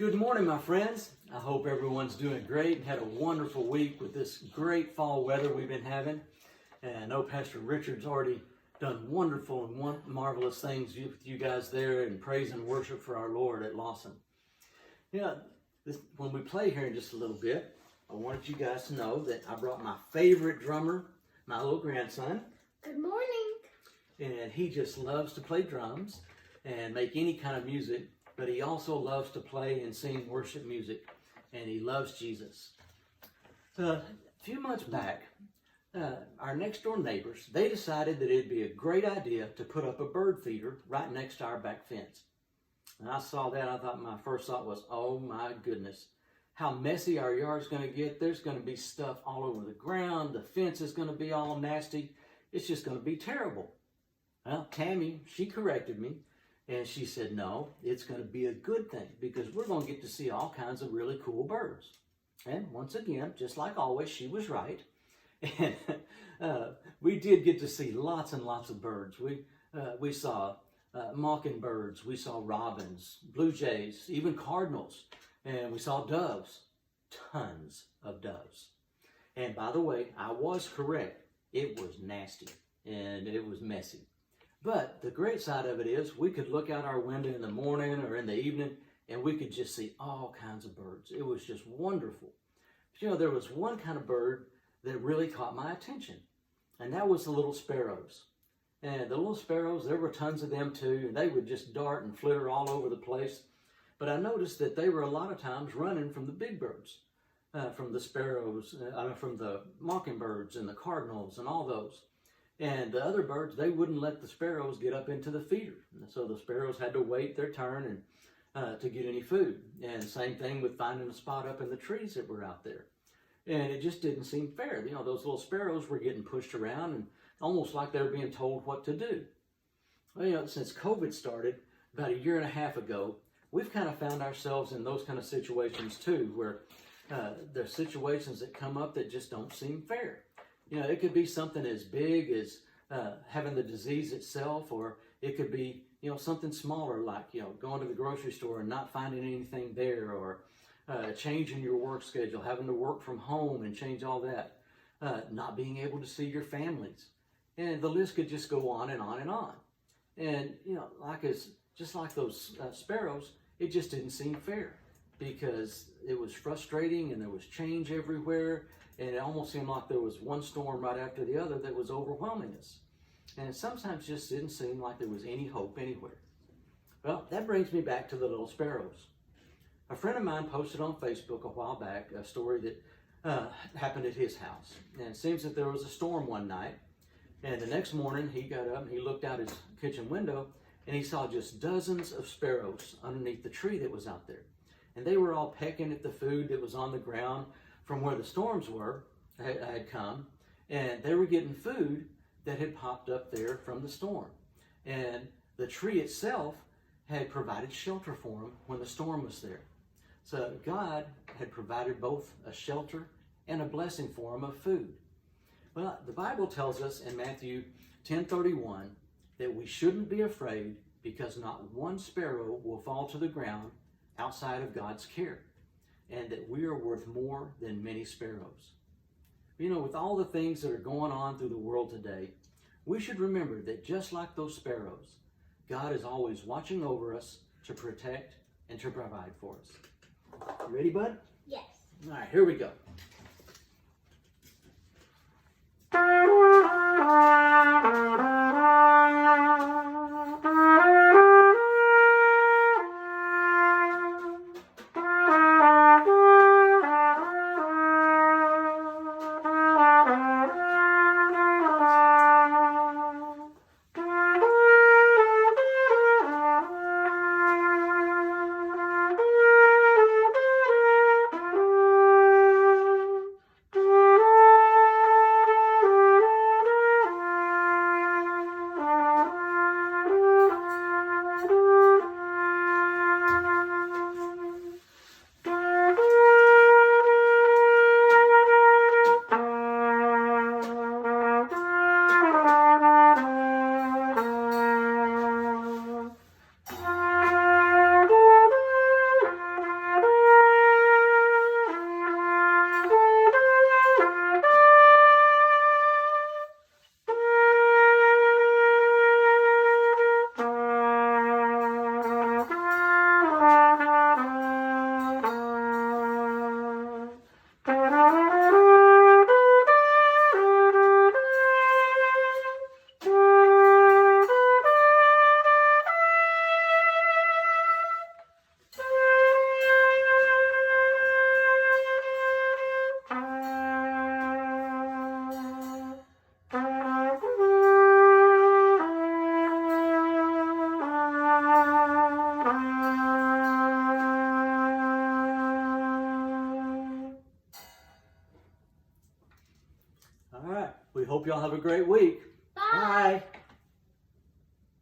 Good morning, my friends. I hope everyone's doing great and had a wonderful week with this great fall weather we've been having. And I know Pastor Richard's already done wonderful and marvelous things with you guys there in praise and worship for our Lord at Lawson. When we play here in just a little bit, I wanted you guys to know that I brought my favorite drummer, my little grandson. Good morning. And he just loves to play drums and make any kind of music. But he also loves to play and sing worship music, and he loves Jesus. A few months back, our next door neighbors, they decided that it'd be a great idea to put up a bird feeder right next to our back fence. And I saw that, I thought, my first thought was, oh my goodness, how messy our yard's going to get. There's going to be stuff all over the ground. The fence is going to be all nasty. It's just going to be terrible. Well, Tammy, she corrected me. And she said, no, it's going to be a good thing because we're going to get to see all kinds of really cool birds. And once again, just like always, she was right. And we did get to see lots and lots of birds. We saw mockingbirds, we saw robins, blue jays, even cardinals, and we saw doves, tons of doves. And by the way, I was correct. It was nasty and it was messy. But the great side of it is we could look out our window in the morning or in the evening and we could just see all kinds of birds. It was just wonderful. But, there was one kind of bird that really caught my attention, and that was the little sparrows. And the little sparrows, there were tons of them too, and they would just dart and flitter all over the place. But I noticed that they were a lot of times running from the big birds, from the sparrows, from the mockingbirds and the cardinals and all those. And the other birds, they wouldn't let the sparrows get up into the feeder. So the sparrows had to wait their turn and to get any food. And same thing with finding a spot up in the trees that were out there. And it just didn't seem fair. Those little sparrows were getting pushed around and almost like they were being told what to do. Well, since COVID started about 1.5 years ago, we've kind of found ourselves in those kind of situations too, where there's situations that come up that just don't seem fair. It could be something as big as having the disease itself, or it could be, something smaller like, going to the grocery store and not finding anything there, or changing your work schedule, having to work from home and change all that, not being able to see your families. And the list could just go on and on and on. And, just like those sparrows, it just didn't seem fair because it was frustrating and there was change everywhere. And it almost seemed like there was one storm right after the other that was overwhelming us. And it sometimes just didn't seem like there was any hope anywhere. Well, that brings me back to the little sparrows. A friend of mine posted on Facebook a while back a story that happened at his house. And it seems that there was a storm one night. And the next morning he got up and he looked out his kitchen window and he saw just dozens of sparrows underneath the tree that was out there. And they were all pecking at the food that was on the ground from where the storms had come, and they were getting food that had popped up there from the storm. And the tree itself had provided shelter for them when the storm was there. So God had provided both a shelter and a blessing for them of food. Well, the Bible tells us in Matthew 10:31 that we shouldn't be afraid because not one sparrow will fall to the ground outside of God's care, and that we are worth more than many sparrows. With all the things that are going on through the world today, we should remember that just like those sparrows, God is always watching over us to protect and to provide for us. You ready, bud? Yes. All right, here we go. hope y'all have a great week. Bye. Bye.